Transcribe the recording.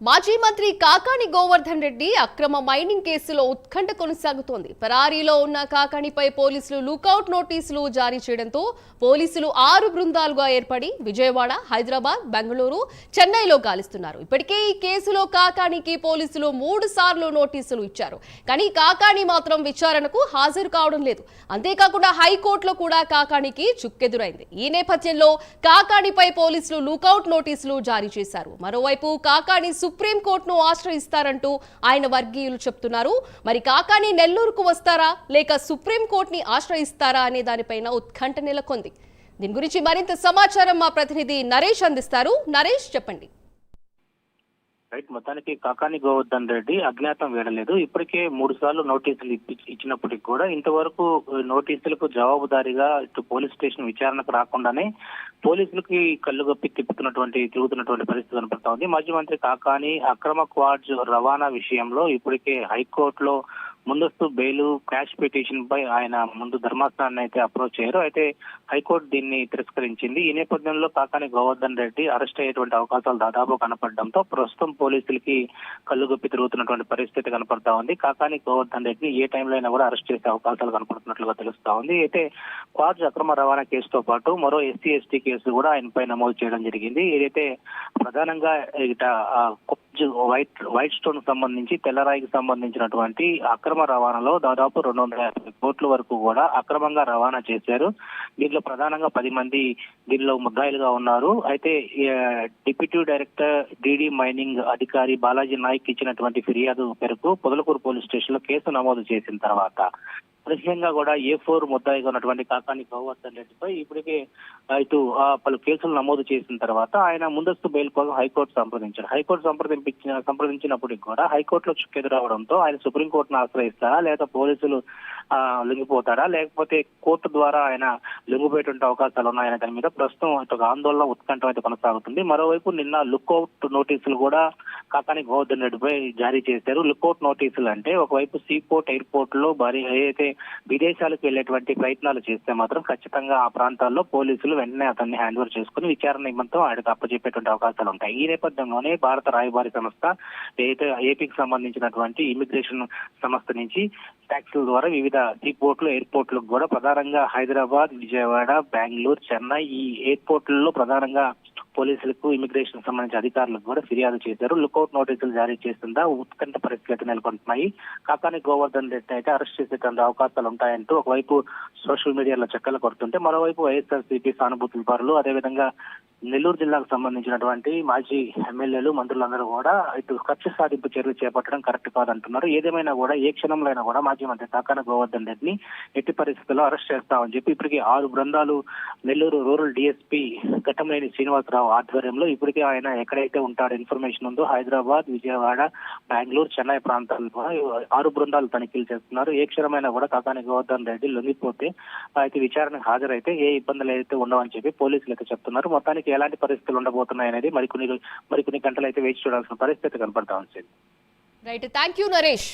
మాజీ మంత్రి కాకాని గోవర్ధన్ రెడ్డి అక్రమ మైనింగ్ కేసులో ఉత్కంఠ కొనసాగుతోంది. పరారీలో ఉన్న కాకానిపై పోలీసులు లుకౌట్ నోటీసులు జారీ చేయడంతో పోలీసులు 6 బృందాలుగా ఏర్పడి విజయవాడ, హైదరాబాద్, బెంగళూరు, చెన్నైలో గాలిస్తున్నారు. ఇప్పటికే ఈ కేసులో కాకానికి పోలీసులు 3 సార్లు నోటీసులు ఇచ్చారు. కానీ కాకాని మాత్రం విచారణకు హాజరు కావడం లేదు. అంతేకాకుండా హైకోర్టులో కూడా కాకానికి చుక్కెదురైంది. ఈ నేపథ్యంలో కాకానిపై పోలీసులు లుకౌట్ నోటీసులు జారీ చేశారు. మరోవైపు కాకాని సుప్రీంకోర్టును ఆశ్రయిస్తారంటూ ఆయన వర్గీయులు చెప్తున్నారు. మరి కాకాని నెల్లూరుకు వస్తారా లేక సుప్రీంకోర్టుని ఆశ్రయిస్తారా అనే దానిపైన ఉత్కంఠ నెలకొంది. దీని గురించి మరింత సమాచారం మా ప్రతినిధి నరేష్ అందిస్తారు. నరేష్, చెప్పండి. మొత్తానికి కాకాని గోవర్ధన్ రెడ్డి అజ్ఞాతం వేయలేదు. ఇప్పటికే 3 సార్లు నోటీసులు ఇచ్చినప్పటికీ కూడా ఇంతవరకు నోటీసులకు జవాబుదారీగా ఇటు పోలీస్ స్టేషన్ విచారణకు రాకుండానే పోలీసులకి కళ్ళుగప్పి తిరుగుతున్నటువంటి పరిస్థితి కనపడతా ఉంది. మాజీ మంత్రి కాకాని అక్రమ క్వాడ్స్ రవాణా విషయంలో ఇప్పటికే హైకోర్టులో ముందస్తు బెయిల్ క్యాష్ పిటిషన్ పై ఆయన ముందు ధర్మాసనాన్ని అయితే అప్రోచ్ అయ్యారు. అయితే హైకోర్టు దీన్ని తిరస్కరించింది. ఈ నేపథ్యంలో కాకాని గోవర్ధన్ రెడ్డి అరెస్ట్ అయ్యేటువంటి అవకాశాలు దాదాపు కనపడడంతో ప్రస్తుతం పోలీసులకి కళ్ళుగప్పి తిరుగుతున్నటువంటి పరిస్థితి కనపడతా ఉంది. కాకాని గోవర్ధన్ రెడ్డిని ఏ టైంలో అయినా కూడా అరెస్ట్ చేసే అవకాశాలు కనపడుతున్నట్లుగా తెలుస్తా ఉంది. అయితే క్వాడ్స్ అక్రమ రవాణా కేసుతో పాటు మరో ఎస్సీ ఎస్టీ కేసు కూడా ఆయనపై నమోదు చేయడం జరిగింది. ఏదైతే ప్రధానంగా వైట్ స్టోన్ సంబంధించి తెల్లరాయికి సంబంధించినటువంటి అక్రమ రవాణాలో దాదాపు 250 కోట్ల వరకు కూడా అక్రమంగా రవాణా చేశారు. దీంట్లో ప్రధానంగా 10 మంది దీనిలో ముద్దాయిలుగా ఉన్నారు. అయితే డిప్యూటీ డైరెక్టర్ డిడి మైనింగ్ అధికారి బాలాజీ నాయక్ ఇచ్చినటువంటి ఫిర్యాదు మేరకు పొదలకూరు పోలీస్ స్టేషన్ లో కేసు నమోదు చేసిన తర్వాత ప్రత్యేకంగా కూడా A4 ముద్దాయిగా ఉన్నటువంటి కాకాని గోవర్ధన్ రెడ్డిపై ఇప్పటికే ఇటు పలు కేసులు నమోదు చేసిన తర్వాత ఆయన ముందస్తు బెయిల్ కోసం హైకోర్టు సంప్రదించారు. హైకోర్టు సంప్రదించినప్పటికీ కూడా హైకోర్టులో చుక్కెదురవడంతో ఆయన సుప్రీంకోర్టును ఆశ్రయిస్తారా లేదా పోలీసులు లొంగిపోతాడా లేకపోతే కోర్టు ద్వారా ఆయన లొంగిపోయేటువంటి అవకాశాలు ఉన్నాయనే దాని మీద ప్రస్తుతం ఒక ఆందోళన ఉత్కంఠం అయితే కొనసాగుతుంది. మరోవైపు నిన్న లుక్అవుట్ నోటీసులు కూడా కాకాని గోవర్ధన్ రెడ్డిపై జారీ చేశారు. లుక్అవుట్ నోటీసులు అంటే ఒకవైపు సీపోర్ట్ ఎయిర్పోర్ట్ లో ఏదైతే విదేశాలకు వెళ్లేటువంటి ప్రయత్నాలు చేస్తే మాత్రం ఖచ్చితంగా ఆ ప్రాంతాల్లో పోలీసులు వెంటనే అతన్ని హ్యాండ్ ఓవర్ చేసుకుని విచారణ నిమిత్తం ఆయనకు అప్పచెప్పేటువంటి అవకాశాలు ఉంటాయి. ఈ నేపథ్యంలోనే భారత రాయబారి సంస్థ ఏదైతే ఏపీకి సంబంధించినటువంటి ఇమిగ్రేషన్ సంస్థ నుంచి ట్యాక్సీల ద్వారా వివిధ సీపోర్ట్లు ఎయిర్పోర్ట్లకు కూడా ప్రధానంగా హైదరాబాద్, విజయవాడ, బెంగళూరు, చెన్నై ఈ ఎయిర్పోర్ట్లలో ప్రధానంగా పోలీసులకు ఇమిగ్రేషన్ సంబంధించిన అధికారులకు కూడా ఫిర్యాదు చేశారు. లుకౌట్ నోటీసులు జారీ చేస్తుందా ఉత్కంఠ పరిస్థితులు నెలకొంటున్నాయి. కాకాని గోవర్ధన్ రెడ్డి అయితే అరెస్ట్ చేసేటువంటి అవకాశాలు ఉంటాయంటూ ఒకవైపు సోషల్ మీడియాలో చక్కలు కొడుతుంటే మరోవైపు వైఎస్ఆర్సీపీ సానుభూతుల పరులు అదేవిధంగా నెల్లూరు జిల్లాకు సంబంధించినటువంటి మాజీ ఎమ్మెల్యేలు మంత్రులందరూ కూడా ఇటు కక్ష సాధింపు చర్యలు చేపట్టడం కరెక్ట్ కాదంటున్నారు. ఏదేమైనా కూడా ఏ క్షణంలో అయినా కూడా మాజీ మంత్రి కాకాని గోవర్ధన్ రెడ్డిని ఎట్టి పరిస్థితుల్లో అరెస్ట్ చేస్తామని చెప్పి ఇప్పటికీ 6 బృందాలు నెల్లూరు రూరల్ డిఎస్పీ ఘట్టంనేని శ్రీనివాసరావు ఆధ్వర్యంలో ఇప్పటికే ఆయన ఎక్కడైతే ఉంటాడో ఇన్ఫర్మేషన్ ఉందో హైదరాబాద్, విజయవాడ, బెంగళూరు, చెన్నై ప్రాంతాల్లో 6 బృందాలు తనిఖీలు చేస్తున్నారు. ఏ క్షణమైనా కూడా కాకాని గోవర్ధన్ రెడ్డి లొంగిపోతే అయితే విచారణకు హాజరైతే ఏ ఇబ్బందులు అయితే ఉండవని చెప్పి పోలీసులు అయితే చెప్తున్నారు. మొత్తానికి ఎలాంటి పరిస్థితులు ఉండబోతున్నాయి అనేది మరికొన్ని గంటలు అయితే వేచి చూడాల్సిన పరిస్థితి కనపడతా ఉంది. Right, thank you Naresh.